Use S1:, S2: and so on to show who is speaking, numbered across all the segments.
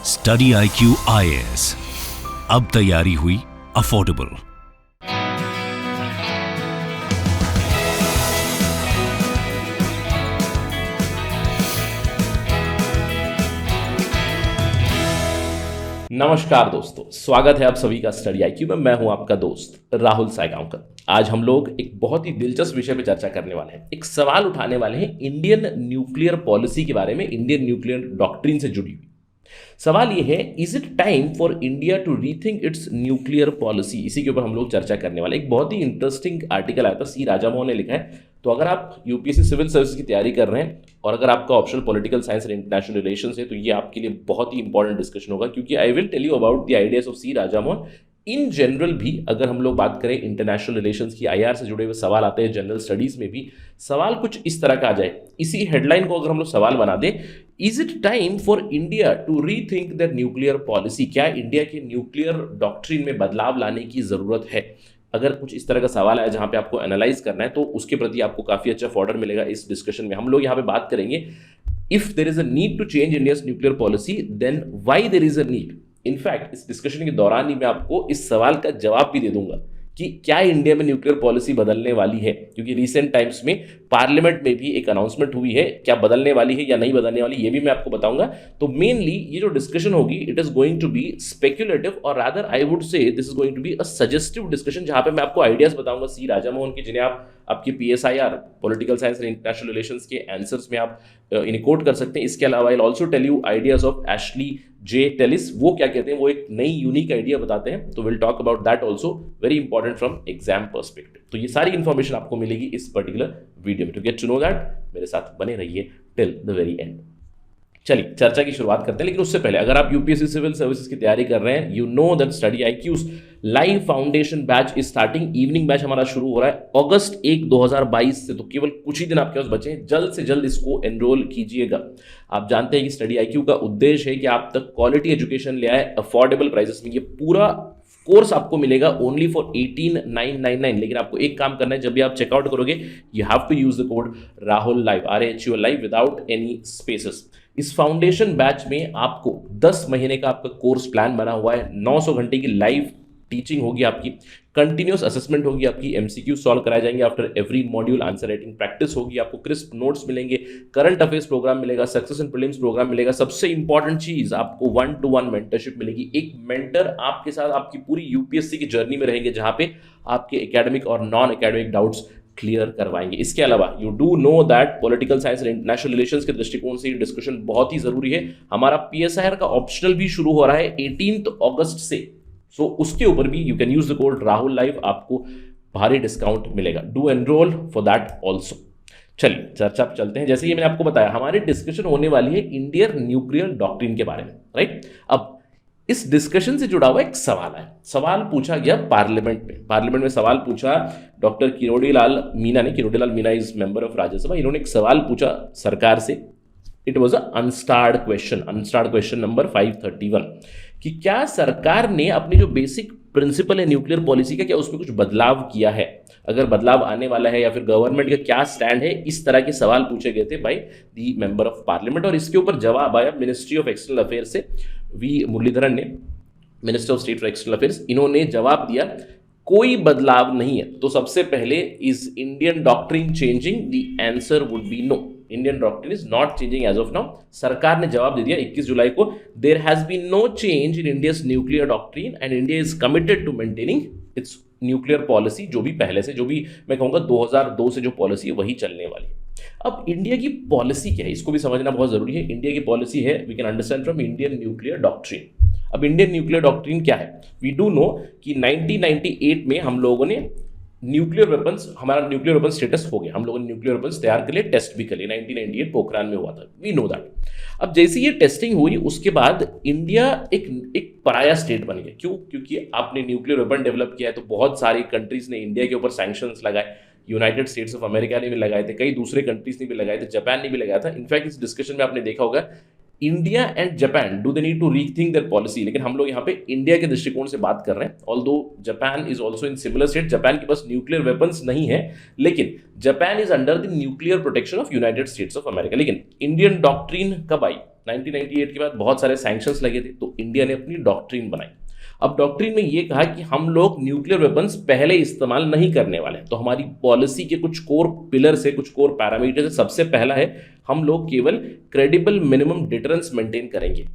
S1: Study IQ IAS, अब तैयारी हुई अफोर्डेबल।
S2: नमस्कार दोस्तों, स्वागत है आप सभी का स्टडी IQ में। मैं हूं आपका दोस्त राहुल सायगांवकर। आज हम लोग एक बहुत ही दिलचस्प विषय पर चर्चा करने वाले हैं। एक सवाल उठाने वाले हैं इंडियन न्यूक्लियर पॉलिसी के बारे में, इंडियन न्यूक्लियर डॉक्ट्रिन से जुड़ी हुई। सवाल यह है, is it time for India to rethink its nuclear policy. इसी के ऊपर हम लोग चर्चा करने वाले। एक बहुत ही इंटरेस्टिंग आर्टिकल आया था, सी राजामोहन ने लिखा है। तो अगर आप यूपीएससी सिविल सर्विस की तैयारी कर रहे हैं और अगर आपका optional political science and international relations है, तो ये आपके लिए बहुत ही इंपॉर्टेंट डिस्कशन होगा, क्योंकि I will tell you about the ideas of C Rajamohan. In general भी अगर हम लोग बात करें इंटरनेशनल रिलेशंस की, आईआर से जुड़े हुए सवाल आते हैं, जनरल स्टडीज में भी सवाल कुछ इस तरह का आ जाए। इसी हेडलाइन को अगर हम लोग सवाल बना दें, is it time for India to rethink the nuclear policy. क्या इंडिया के न्यूक्लियर डॉक्ट्रिन में बदलाव लाने की जरूरत है? अगर कुछ इस तरह का सवाल है जहां पे आपको एनालाइज करना है, तो उसके प्रति आपको काफी अच्छा फॉर्डर मिलेगा इस डिस्कशन में। हम लोग यहाँ पे बात करेंगे, if there is a need to change India's nuclear policy, then why there is a need. In fact इस डिस्कशन के दौरान ही मैं आपको इस सवाल का जवाब भी दे दूंगा कि क्या इंडिया में न्यूक्लियर पॉलिसी बदलने वाली है, क्योंकि रिसेंट टाइम्स में पार्लियामेंट में भी एक अनाउंसमेंट हुई है। क्या बदलने वाली है या नहीं बदलने वाली, ये भी मैं आपको बताऊंगा। तो मेनली ये जो डिस्कशन होगी, it is going to be speculative, और rather I would say this is going to be a suggestive discussion, जहां पे मैं आपको आइडियाज बताऊंगा सी राजामोहन के, जिन्हें आप आपके PSIR political science and international relations के आंसर्स में आप इन्हें कोट कर सकते हैं। इसके अलावा I will also tell you ideas of Ashley J Tellis. वो क्या कहते हैं, वो एक नई यूनिक आइडिया बताते हैं। तो will talk about that also, very important from exam perspective. तो ये सारी इंफॉर्मेशन आपको मिलेगी इस पर्टिकुलर वीडियो में। To get to know that, मेरे साथ बने रहिए टिल द वेरी एंड। चलिए चर्चा की शुरुआत करते हैं, लेकिन उससे पहले अगर आप यूपीएससी सिविल सर्विसेज की तैयारी कर रहे हैं, you know that study IQ's live foundation batch is starting. Evening batch हमारा शुरू हो रहा है अगस्त 1, 2022 से। तो केवल कुछ ही दिन आपके पास बचे हैं, जल्द से जल्द इसको एनरोल कीजिएगा। आप जानते हैं कि स्टडी IQ का उद्देश्य है कि आप तक क्वालिटी एजुकेशन ले आए अफोर्डेबल प्राइसेस में। ये पूरा कोर्स आपको मिलेगा ओनली फॉर 18,999। लेकिन आपको एक काम करना है, जब भी आप चेकआउट करोगे, you have to use the code Rahul live, RAHUL live, without any spaces. इस फाउंडेशन बैच में आपको 10 महीने का आपका कोर्स प्लान बना हुआ है। 900 घंटे की लाइव टीचिंग होगी आपकी, कंटिन्यूअस असेसमेंट होगी आपकी, MCQ सॉल्व कराए जाएंगे after every module, answer writing practice होगी, आपको क्रिस्प नोट्स मिलेंगे, करंट अफेयर्स प्रोग्राम मिलेगा, सक्सेस एंड प्रीलिम्स प्रोग्राम मिलेगा। सबसे इंपॉर्टेंट चीज, आपको 1-to-1 मेंटरशिप मिलेगी। एक मेंटर आपके साथ आपकी पूरी यूपीएससी की जर्नी में रहेंगे, जहां पे आपके एकेडमिक और नॉन एकेडमिक डाउट्स क्लियर करवाएंगे। इसके अलावा you do know that political science and international relations के दृष्टिकोण से ये डिस्कशन बहुत ही जरूरी है। हमारा PSIR का ऑप्शनल भी शुरू हो रहा है 18 अगस्त से। सो उसके ऊपर भी you can use the code Rahul live, आपको भारी डिस्काउंट मिलेगा। Do enrol for that also. चलिए चर्चा पर चलते हैं। जैसे कि मैंने आपको बताया, हमारी डिस्कशन होने वाली है इंडियन न्यूक्लियर डॉक्ट्रिन के बारे में, राइट। अब इस डिस्कशन से जुड़ा हुआ एक सवाल है। सवाल पूछा गया पार्लियामेंट में सवाल पूछा डॉक्टर किरोड़ीलाल मीना ने। Kirodilal Meena is member of Rajya Sabha. इन्होंने एक सवाल पूछा सरकार से। It was a unstarred question number 531, कि क्या सरकार ने अपनी जो बेसिक प्रिंसिपल है न्यूक्लियर पॉलिसी का, क्या उसमें कुछ बदलाव किया है, अगर बदलाव आने वाला है, या फिर गवर्नमेंट का क्या स्टैंड है। इस तरह के सवाल पूछे गए थे by the member of parliament, और इसके ऊपर जवाब आया मिनिस्ट्री ऑफ एक्सटर्नल अफेयर्स से। वी मुरलीधरन ने, minister of state for external affairs, इन्होंने जवाब दिया कोई बदलाव नहीं है। तो सबसे पहले, is Indian doctrine changing? The answer would be no, Indian doctrine is not changing as of now. सरकार ने जवाब दे दिया 21 जुलाई को, there has been no change in India's nuclear doctrine and India is committed to maintaining its nuclear policy. जो भी पहले से, जो भी मैं कहूंगा 2002 से जो पॉलिसी है वही चलने वाली है। अब इंडिया की पॉलिसी क्या है, इसको भी समझना बहुत जरूरी है। इंडिया की पॉलिसी है, we can understand from Indian nuclear doctrine. अब इंडियन न्यूक्लियर डॉक्ट्रिन क्या है? वी डू नो कि 1998 में हम लोगों ने न्यूक्लियर वेपन्स, हमारा न्यूक्लियर वेपन स्टेटस हो गया। हम लोगों ने न्यूक्लियर वेपन्स तैयार कर लिए, टेस्ट भी कर लिए। 1998 पोखरान में हुआ था, वी नो दैट। अब जैसे ये टेस्टिंग हुई, उसके बाद इंडिया एक पराया स्टेट बन गया। क्यों? क्योंकि आपने न्यूक्लियर वेपन डेवलप किया है, तो बहुत सारी कंट्रीज ने इंडिया के ऊपर सैंक्शंस लगाए। यूनाइटेड स्टेट्स ऑफ अमेरिका ने भी लगाए थे, कई दूसरे कंट्रीज ने भी लगाए थे, जापान ने भी लगाया था। इनफैक्ट इस डिस्कशन में आपने देखा होगा, India and Japan, do they need to rethink their policy? लेकिन हम लोग यहाँ पे इंडिया के दृष्टिकोण से बात कर रहे हैं। Although Japan is also in similar state, Japan के पास न्यूक्लियर वेपन्स नहीं है, लेकिन Japan is under the nuclear protection of United States of America. लेकिन इंडियन डॉक्ट्रिन कब आई? 1998 के बाद बहुत सारे सैंक्शंस लगे थे, तो इंडिया ने अपनी डॉक्ट्रिन बनाई। अब डॉक्ट्रिन में ये कहा कि हम लोग न्यूक्लियर वेपन्स पहले इस्तेमाल नहीं करने वाले हैं। तो हमारी पॉलिसी के कुछ कोर पिलर से, कुछ कोर पैरामीटर से सबसे पहला है हम लोग केवल क्रेडिबल मिनिमम डिटरेंस मेंटेन करेंगे।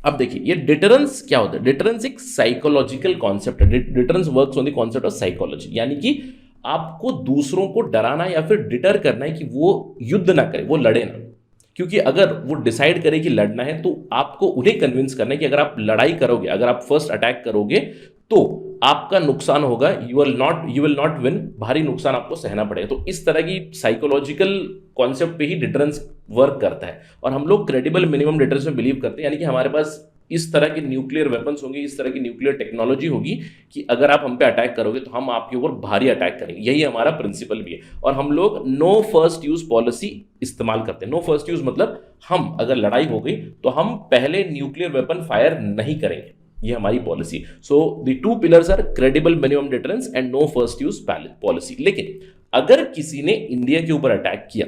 S2: अब देखिए ये डिटरेंस क्या होता है। डिटरेंस एक साइकोलॉजिकल कॉन्सेप्ट है। Deterrence works on the concept of psychology, यानी कि आपको दूसरों को डराना या फिर डिटर करना है कि वो युद्ध ना करे, वो लड़े ना। क्योंकि अगर वो डिसाइड करे कि लड़ना है तो आपको उन्हें कन्विंस करना है कि अगर आप लड़ाई करोगे, अगर आप फर्स्ट अटैक करोगे तो आपका नुकसान होगा, यू विल नॉट विन, भारी नुकसान आपको सहना पड़ेगा। तो इस तरह की साइकोलॉजिकल कॉन्सेप्ट पे ही डिटरेंस वर्क करता है। और हम लोग क्रेडिबल मिनिमम डिटरेंस में बिलीव करते हैं, यानी कि हमारे पास इस तरह के न्यूक्लियर वेपन्स होंगे, इस तरह की न्यूक्लियर टेक्नोलॉजी होगी कि अगर आप हम पे अटैक करोगे तो हम आपके ऊपर भारी अटैक करेंगे। यही हमारा प्रिंसिपल भी है। और हम लोग नो फर्स्ट यूज पॉलिसी इस्तेमाल करते हैं। नो फर्स्ट यूज मतलब हम अगर लड़ाई हो गई तो हम पहले न्यूक्लियर वेपन फायर नहीं करेंगे, ये हमारी policy. So the two pillars are credible minimum deterrence and no first use policy. लेकिन अगर किसी ने इंडिया के ऊपर अटैक किया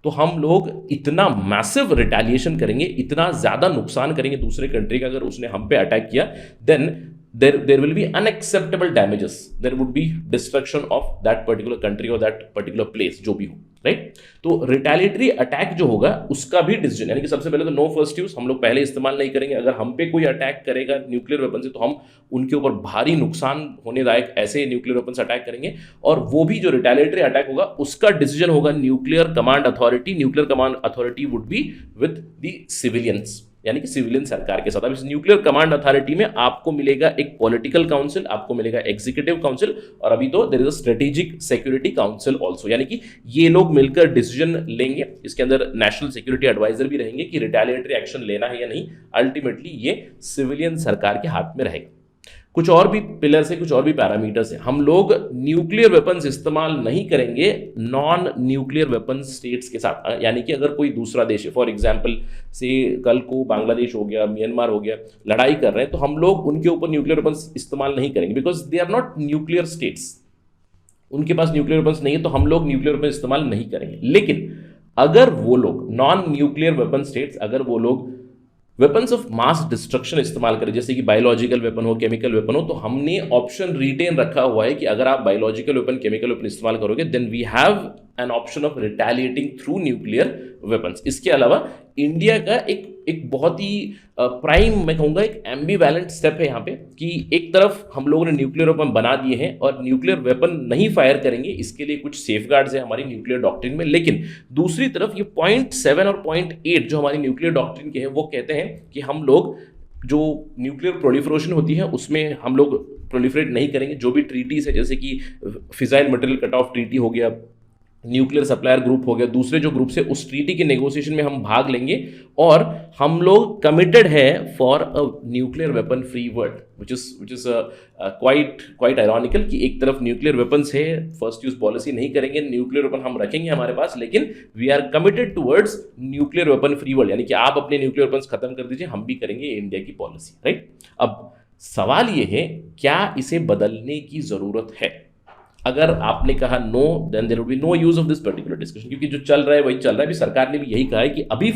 S2: तो हम लोग इतना मैसिव रिटेलिएशन करेंगे, इतना ज्यादा नुकसान करेंगे दूसरे कंट्री का, अगर उसने हम पे अटैक किया then there will be unacceptable damages, there would be destruction of that particular country or that particular place, जो भी हो, राइट। तो रिटेलिएटरी अटैक जो होगा उसका भी डिसीजन, यानी कि सबसे पहले तो नो फर्स्ट यूज हम लोग पहले इस्तेमाल नहीं करेंगे। अगर हम पे कोई अटैक करेगा न्यूक्लियर वेपन से तो हम उनके ऊपर भारी नुकसान होने लायक ऐसे न्यूक्लियर वेपन से अटैक करेंगे। और वो भी जो रिटेलिएटरी अटैक होगा उसका डिसीजन होगा nuclear command authority. Nuclear command authority would be with the civilians, यानी कि सिविलियन सरकार के साथ। अब इस न्यूक्लियर कमांड अथॉरिटी में आपको मिलेगा एक पॉलिटिकल काउंसिल, आपको मिलेगा एग्जीक्यूटिव काउंसिल, और अभी तो there is a strategic security council also, यानी कि ये लोग मिलकर डिसीजन लेंगे। इसके अंदर नेशनल सिक्योरिटी एडवाइजर भी रहेंगे कि रिटेलिएटरी एक्शन लेना है या नहीं। अल्टीमेटली ये सिविलियन सरकार के हाथ में रहेगा। कुछ और भी पिलर्स है, कुछ और भी पैरामीटर्स हैं। हम लोग न्यूक्लियर वेपन्स इस्तेमाल नहीं करेंगे नॉन न्यूक्लियर वेपन स्टेट्स के साथ, यानी कि अगर कोई दूसरा देश है, फॉर एग्जांपल से कल को बांग्लादेश हो गया, म्यांमार हो गया, लड़ाई कर रहे हैं, तो हम लोग उनके ऊपर न्यूक्लियर वेपन्स इस्तेमाल नहीं करेंगे, because they are not nuclear states. उनके पास न्यूक्लियर वेपन्स नहीं है तो हम लोग न्यूक्लियर वेपन इस्तेमाल नहीं करेंगे। लेकिन अगर वो लोग नॉन न्यूक्लियर वेपन स्टेट्स, अगर वो लोग वेपन्स ऑफ मास डिस्ट्रक्शन इस्तेमाल करें, जैसे कि बायोलॉजिकल वेपन हो, केमिकल वेपन हो, तो हमने ऑप्शन रिटेन रखा हुआ है कि अगर आप बायोलॉजिकल वेपन, केमिकल वेपन इस्तेमाल करोगे then we have an option of retaliating through nuclear weapons. इसके अलावा इंडिया का एक बहुत ही प्राइम, मैं कहूँगा एक एम्बीवैलेंट स्टेप है यहाँ पे, कि एक तरफ हम लोगों ने न्यूक्लियर वेपन बना दिए हैं और न्यूक्लियर वेपन नहीं फायर करेंगे, इसके लिए कुछ सेफगार्ड्स है हमारी न्यूक्लियर डॉक्ट्रिन में। लेकिन दूसरी तरफ ये पॉइंट 7 और पॉइंट 8 जो हमारी न्यूक्लियर डॉक्ट्रिन के हैं, वो कहते हैं कि हम लोग जो न्यूक्लियर प्रोलिफरेशन होती है उसमें हम लोग प्रोलिफरेट नहीं करेंगे। जो भी ट्रीटीज है, जैसे कि fissile material cut off treaty हो गया, न्यूक्लियर सप्लायर ग्रुप हो गया, दूसरे जो ग्रुप से उस ट्रीटी के नेगोशिएशन में हम भाग लेंगे। और हम लोग कमिटेड है for a nuclear weapon free world, which is quite ironical कि एक तरफ न्यूक्लियर वेपन्स है, फर्स्ट यूज पॉलिसी नहीं करेंगे, न्यूक्लियर वेपन हम रखेंगे हमारे पास, लेकिन we are committed towards nuclear weapon free world, यानी कि आप अपने न्यूक्लियर वेपन्स खत्म कर दीजिए, हम भी करेंगे इंडिया की पॉलिसी, राइट। अब सवाल ये है, क्या इसे बदलने की जरूरत है? अगर आपने कहा no, then there will be no use of this particular discussion, क्योंकि जो चल रहा है वही चल रहा है। अभी सरकार ने भी यही कहा है कि अभी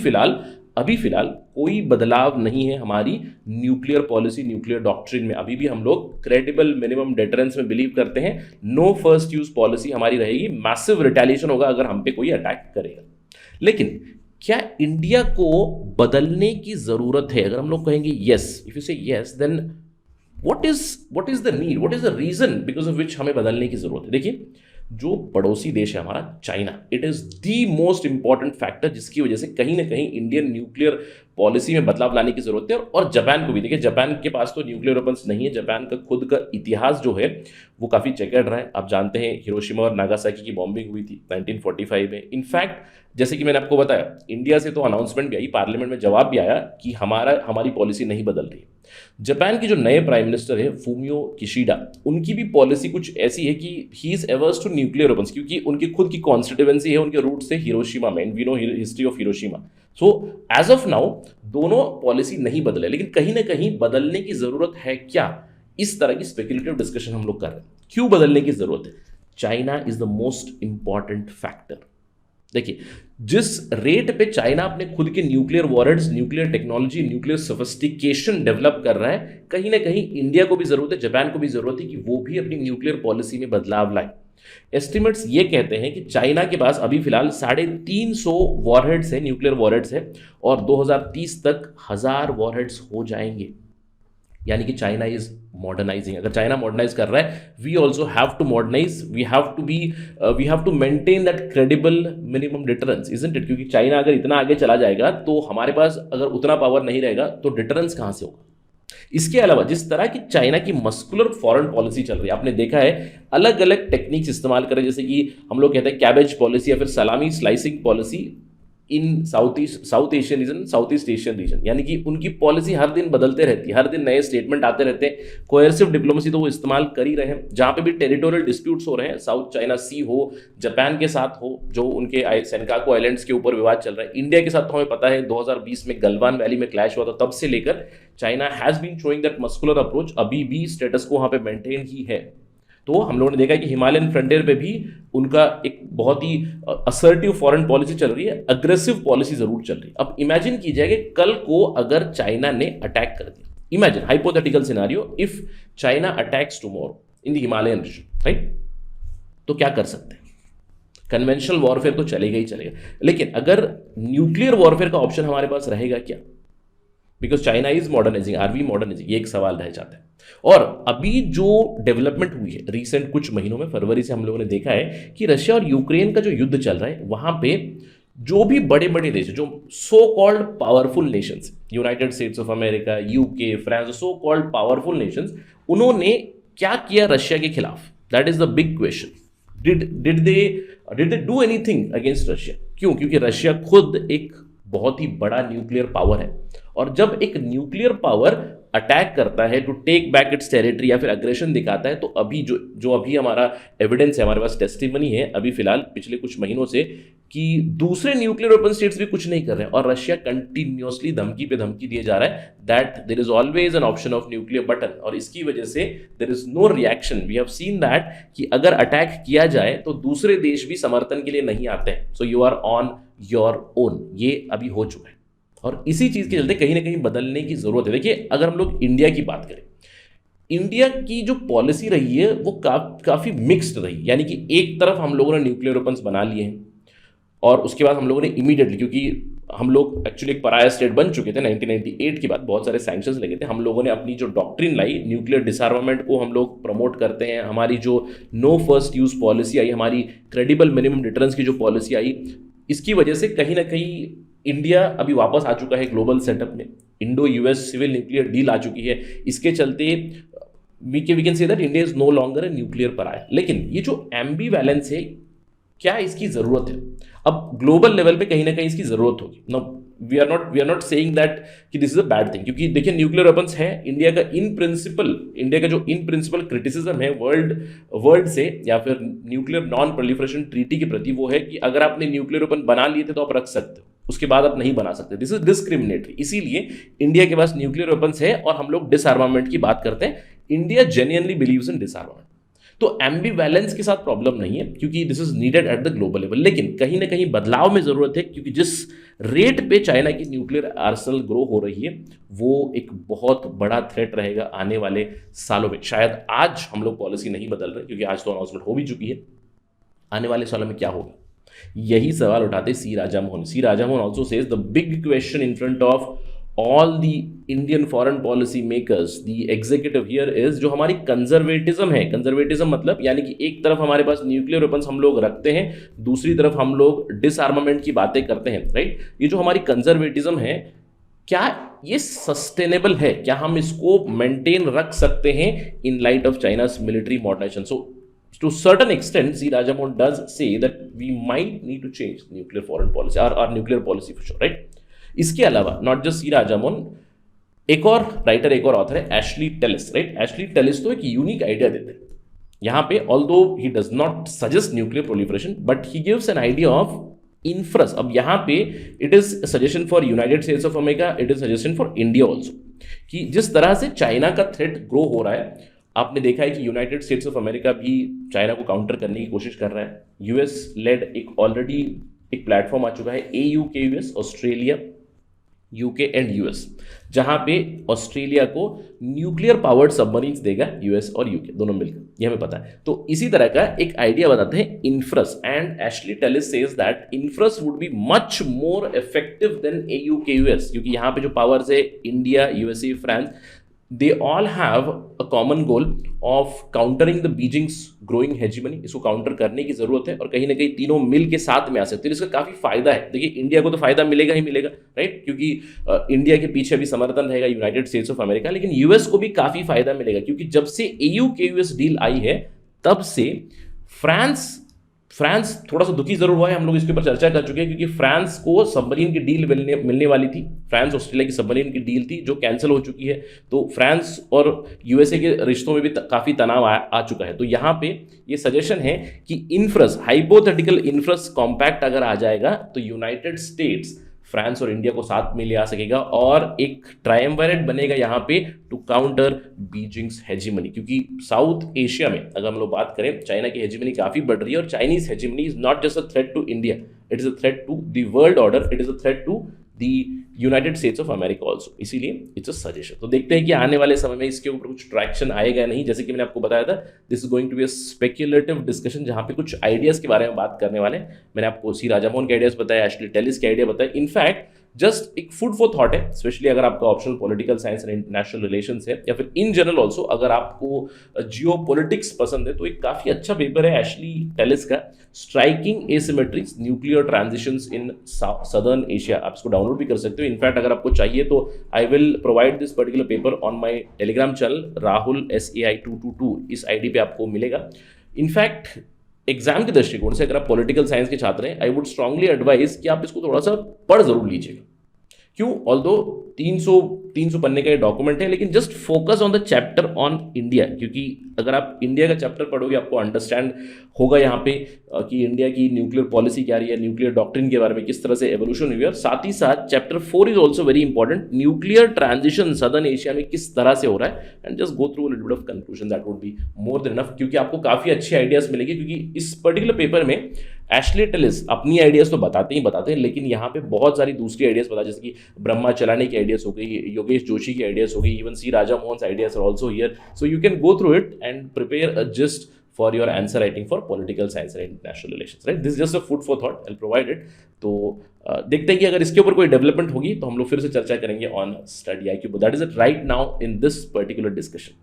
S2: फिलहाल कोई बदलाव नहीं है हमारी न्यूक्लियर पॉलिसी, न्यूक्लियर डॉक्ट्रिन में। अभी भी हम लोग क्रेडिबल मिनिमम डिटरेंस में बिलीव करते हैं। नो फर्स्ट यूज पॉलिसी हमारी रहेगी। मैसिव रिटेलिएशन होगा अगर हम पे कोई अटैक करेगा। लेकिन क्या इंडिया को बदलने की जरूरत है? अगर हम लोग कहेंगे yes, if you say yes, then what is the need, what is the reason because of which हमें बदलने की जरूरत है? देखिए, जो पड़ोसी देश है हमारा China, it is the most important factor जिसकी वजह से कहीं ना कहीं इंडियन न्यूक्लियर पॉलिसी में बदलाव लाने की जरूरत है। और जापान को भी देखिए, जापान के पास तो न्यूक्लियर वेपन्स नहीं है। जापान का खुद का इतिहास जो है वो काफ़ी चेकर्ड रहा है। आप जानते हैं हिरोशिमा और नागासाकी की बॉम्बिंग हुई थी 1945 में। इनफैक्ट जैसे कि मैंने आपको बताया, इंडिया से तो अनाउंसमेंट भी आई, पार्लियामेंट में जवाब भी आया कि हमारी पॉलिसी नहीं बदल रही। जापान के जो नए प्राइम मिनिस्टर है फूमियो किशिडा, उनकी भी पॉलिसी कुछ ऐसी है कि he is averse to nuclear weapons, क्योंकि उनकी खुद की कॉन्स्टिट्यूएंसी है, उनके रूट से हिरोशिमा में, we know history of Hiroshima. So as of now दोनों पॉलिसी नहीं बदले, लेकिन कहीं ना कहीं बदलने की जरूरत है क्या? इस तरह की स्पेकुलेटिव डिस्कशन हम लोग कर रहे हैं। क्यों बदलने की जरूरत है? China is the most important factor. देखिए, जिस रेट पे चाइना अपने खुद के nuclear warheads, nuclear technology, nuclear sophistication develop कर रहा है, कहीं ना कहीं इंडिया को भी जरूरत है, जापान को भी जरूरत है कि वो भी अपनी न्यूक्लियर पॉलिसी में बदलाव लाए। एस्टिमेट्स ये कहते हैं कि चाइना के पास अभी फिलहाल 350 वॉरहेड्स है, न्यूक्लियर वॉरहेड्स है, और 2030 तक 1000 वॉरहेड्स हो जाएंगे। यानी कि चाइना इज मॉडर्नाइजिंग। अगर चाइना मॉडर्नाइज कर रहा है, we also have to modernise, we have to maintain that credible minimum deterrence, isn't it? क्योंकि चाइना अगर इतना आगे चला जाएगा तो हमारे पास अगर उतना पावर नहीं रहेगा तो डिटरेंस कहां से होगा? इसके अलावा जिस तरह की चाइना की मस्कुलर फॉरेन पॉलिसी चल रही है, आपने देखा है अलग अलग टेक्निक्स इस्तेमाल करें, जैसे कि हम लोग कहते हैं कैबेज पॉलिसी या फिर सलामी slicing policy in south Asian region, south east Asian region. यानी कि उनकी पॉलिसी हर दिन बदलते रहती है, हर दिन नए स्टेटमेंट आते रहते हैं। कोएर्सिव डिप्लोमेसी तो वो इस्तेमाल कर ही रहे हैं। जहां पे भी टेरिटोरियल डिस्प्यूट्स हो रहे हैं, साउथ चाइना सी हो, जापान के साथ हो, जो उनके सेनकाकू आइलैंड्स के ऊपर विवाद चल रहा है, इंडिया के साथ तो हमें पता है 2020 में गलवान वैली में क्लैश हुआ था, तब से लेकर China has been showing that muscular approach, अभी भी स्टेटस को वहां पे मेंटेन ही है। तो हम लोगों ने देखा कि हिमालयन फ्रंटियर पे भी उनका एक बहुत ही असर्टिव फॉरेन पॉलिसी चल रही है, अग्रेसिव पॉलिसी जरूर चल रही है। अब इमेजिन कीजिए कि कल को अगर चाइना ने अटैक कर दिया, imagine hypothetical scenario, if China attacks tomorrow in the Himalayan region, right? तो क्या कर सकते हैं? कन्वेंशनल वॉरफेयर तो चलेगा ही चलेगा, लेकिन अगर न्यूक्लियर वॉरफेयर का ऑप्शन हमारे पास रहेगा क्या? Because China is modernising, are we modernising? ये एक सवाल रह जाता है। और अभी जो डेवलपमेंट हुई है रिसेंट कुछ महीनों में, फरवरी से हम लोगों ने देखा है कि रशिया और यूक्रेन का जो युद्ध चल रहा है, वहां पे जो भी बड़े बड़े देश, जो so called powerful Nations, United States of America, UK, France, so called powerful Nations, उन्होंने क्या किया रशिया के खिलाफ? That is the big question. Did they do anything against Russia? क्यों? क्योंकि रशिया खुद एक बहुत ही बड़ा न्यूक्लियर पावर है, और जब एक न्यूक्लियर पावर अटैक करता है to take back its territory या फिर अग्रेशन दिखाता है, तो अभी जो अभी हमारा एविडेंस है, हमारे पास टेस्टिमनी है अभी फिलहाल पिछले कुछ महीनों से, कि दूसरे न्यूक्लियर वेपन स्टेट्स भी कुछ नहीं कर रहे हैं, और रशिया कंटिन्यूअसली धमकी पे धमकी दिए जा रहा है that there is always an option of nuclear button, और इसकी वजह से there is no reaction. We have seen that कि अगर अटैक किया जाए तो दूसरे देश भी समर्थन के लिए नहीं आते हैं, so you are on your own. ये अभी हो चुका है, और इसी चीज के चलते कहीं ना कहीं बदलने की जरूरत है। देखिए, अगर हम लोग इंडिया की बात करें, इंडिया की जो पॉलिसी रही है वो काफी मिक्स्ड रही। यानी कि एक तरफ हम लोगों ने न्यूक्लियर वेपन्स बना लिए हैं, और उसके बाद हम लोगों ने इमीडिएटली, क्योंकि हम लोग एक्चुअली एक पराया स्टेट बन चुके थे 1998 के बाद, बहुत सारे सैंक्शंस लगे थे, हम लोगों ने अपनी जो डॉक्ट्रिन लाई, न्यूक्लियर डिसआर्मामेंट को हम लोग प्रमोट करते हैं, हमारी जो नो फर्स्ट यूज पॉलिसी आई, हमारी क्रेडिबल मिनिमम डिटरेंस की जो पॉलिसी आई, इसकी वजह से कहीं ना कहीं इंडिया अभी वापस आ चुका है ग्लोबल सेटअप में। Indo US civil nuclear deal आ चुकी है, इसके चलते we can say that India is no longer a nuclear pariah. लेकिन ये जो एम्बीवैलेंस है, क्या इसकी जरूरत है? अब ग्लोबल लेवल पे कहीं ना कहीं इसकी जरूरत होगी। No, we are not saying that कि this is a bad thing, क्योंकि देखिए न्यूक्लियर वेपन्स है, इंडिया का जो इन प्रिंसिपल क्रिटिसिज्म है वर्ल्ड से या फिर न्यूक्लियर नॉन प्रोलिफरेशन ट्रीटी के प्रति, वो है कि अगर आपने न्यूक्लियर वेपन बना लिए थे तो आप रख सकते हो, उसके बाद आप नहीं बना सकते। This is discriminatory. इसीलिए इंडिया के पास न्यूक्लियर वेपन्स है और हम लोग डिसआर्मामेंट की बात करते हैं। India genuinely believes in डिसआर्मामेंट। तो एम्बीवैलेंस के साथ प्रॉब्लम नहीं है, क्योंकि this is needed at the global level. लेकिन कहीं ना कहीं बदलाव में जरूरत है, क्योंकि जिस रेट पे चाइना की न्यूक्लियर आर्सेनल ग्रो हो रही है, वो एक बहुत बड़ा थ्रेट रहेगा आने वाले सालों में। शायद आज हम लोग पॉलिसी नहीं बदल रहे, क्योंकि आज तो अनाउंसमेंट हो भी चुकी है। आने वाले सालों में क्या होगा, यही सवाल उठाते C Raja Mohan. C Raja Mohan also says the big question in front of all the Indian foreign policy makers, the executive here is जो हमारी कंजर्वेटिज्म है। कंजर्वेटिज्म मतलब यानी कि एक तरफ हमारे पास न्यूक्लियर वेपन्स हम लोग रखते हैं, दूसरी तरफ हम लोग डिसआर्मामेंट की बातें करते हैं, राइट? ये जो हमारी कंजर्वेटिज्म है, क्या ये सस्टेनेबल है? क्या हम इसको मेंटेन रख सकते हैं in light of China's military modernisation? So to certain extent, C. Rajamohan does say that we might need to change nuclear foreign policy, our nuclear policy for sure, right? इसके अलावा not just see Rajamohan, एक और writer, एक और author है Ashley Tellis, right? Ashley Tellis तो एक unique idea देते हैं यहां पे, although he does not suggest nuclear proliferation, but he gives an idea of infras. अब यहां पे it is suggestion for United States of America, it is suggestion for India also, कि जिस तरह से चाइना का थ्रेट ग्रो हो रहा है, आपने देखा है कि यूनाइटेड स्टेट्स ऑफ अमेरिका भी चाइना को काउंटर करने की कोशिश कर रहा है। यूएस लेड एक ऑलरेडी एक प्लेटफॉर्म आ चुका है AUKUS, Australia, UK and US, जहां पे ऑस्ट्रेलिया को न्यूक्लियर पावर्ड सबमरीन्स देगा यूएस और यूके दोनों मिलकर, ये हमें पता है। तो इसी तरह का एक आइडिया बताते हैं infras, and Ashley Tellis says that infras would be much more effective than AUKUS, क्योंकि यहाँ पे जो पावर्स है India, USA, France, they all have a common goal of countering the Beijing's growing hegemony। इसको counter करने की जरूरत है और कहीं ना कहीं तीनों मिल के साथ में आ सकते हैं। इसका काफी फायदा है। देखिए इंडिया को तो फायदा मिलेगा ही मिलेगा, राइट, क्योंकि इंडिया के पीछे भी समर्थन रहेगा यूनाइटेड स्टेट्स ऑफ अमेरिका, लेकिन यूएस को भी काफी फायदा मिलेगा, क्योंकि जब से AUKUS डील आई है तब से फ्रांस थोड़ा सा दुखी जरूर हुआ है। हम लोग इसके ऊपर चर्चा कर चुके हैं, क्योंकि फ्रांस को सबमरीन की डील मिलने वाली थी। फ्रांस ऑस्ट्रेलिया की सबमरीन की डील थी जो कैंसिल हो चुकी है। तो फ्रांस और यूएसए के रिश्तों में भी काफ़ी तनाव आ चुका है। तो यहाँ पे ये सजेशन है कि इन्फ्रस, हाइपोथेटिकल इन्फ्रस कॉम्पैक्ट अगर आ जाएगा तो यूनाइटेड स्टेट्स फ्रांस और इंडिया को साथ में ले आ सकेगा और एक ट्रायम्विरेट बनेगा यहाँ पे टू काउंटर बीजिंग्स हेजिमनी। क्योंकि साउथ एशिया में अगर हम लोग बात करें, चाइना की हेजिमनी काफ़ी बढ़ रही है और Chinese hegemony is not just a threat to India, it is a threat to the world order, it is a threat to the United States of America also. इसीलिए इट्स अ सजेशन। तो देखते हैं कि आने वाले समय में इसके ऊपर कुछ ट्रैक्शन आएगा नहीं। जैसे कि मैंने आपको बताया था, this is going to be a speculative discussion, जहां पे कुछ आइडियाज के बारे में बात करने वाले हैं। मैंने आपको सी राजामोहन के आइडियाज बताया, एशली टेलिस के आइडिया बताया। इनफैक्ट जस्ट एक फूड फॉर थॉट है, स्पेशली अगर आपका optional political science and international relations है, या फिर इन जनरल ऑल्सो अगर आपको जियो पॉलिटिक्स पसंद है, तो एक काफी अच्छा पेपर है एशली टेलिस का, striking asymmetries nuclear transitions in southern Asia. आप इसको डाउनलोड भी कर सकते हो। इनफैक्ट अगर आपको चाहिए तो I will provide this particular paper on my Telegram channel Rahul SAI222, इस आईडी पे आपको मिलेगा। इनफैक्ट एग्जाम के दृष्टिकोण से अगर आप पॉलिटिकल साइंस के छात्र हैं, आई वुड स्ट्रांगली एडवाइज कि आप इसको थोड़ा सा पढ़ जरूर लीजिएगा। क्यों? ऑल्दो 300 पन्ने का ये डॉक्यूमेंट है, लेकिन just focus on the chapter on India, क्योंकि अगर आप इंडिया का चैप्टर पढ़ोगे आपको अंडरस्टैंड होगा यहाँ पे कि इंडिया की न्यूक्लियर पॉलिसी क्या रही है, न्यूक्लियर डॉक्ट्रिन के बारे में किस तरह से एवोल्यूशन हुई है। और साथ ही साथ chapter 4 is also very important, nuclear transition southern Asia में किस तरह से हो रहा है, and just go through a little bit of conclusion, that would be more than enough, क्योंकि आपको काफी अच्छे आइडियाज मिलेंगे। क्योंकि इस पर्टिकुलर पेपर में एशली टेलिस अपनी आइडियाज तो बताते हैं, लेकिन यहाँ पे बहुत सारी दूसरी आइडियाज बता, जैसे कि ब्रह्मा चलाने की आइडियाज हो गई, योगेश जोशी की आइडियाज हो गई, even C Raja Mohan ideas are also here. So you can go through it and prepare a gist for your answer writing for political science and international relations, right? This is just a food for thought. I'll provide it. तो देखते हैं कि अगर इसके ऊपर कोई development होगी तो हम लोग फिर से चर्चा करेंगे on study IQ, but that is it right now in this particular discussion.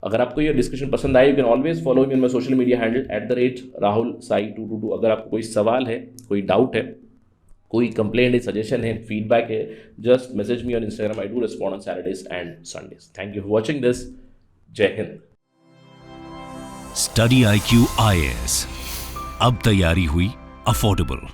S2: अगर आपको ये डिस्कशन पसंद आए, you can always follow me on my social media handle @RahulSai222। अगर आपको कोई सवाल है, कोई डाउट है, कोई कंप्लेंट है, सजेशन है, फीडबैक है, just message me on Instagram. I do respond on Saturdays and Sundays. Thank you for watching this. जय हिंद।
S1: स्टडी IQ IAS, अब तैयारी हुई अफोर्डेबल।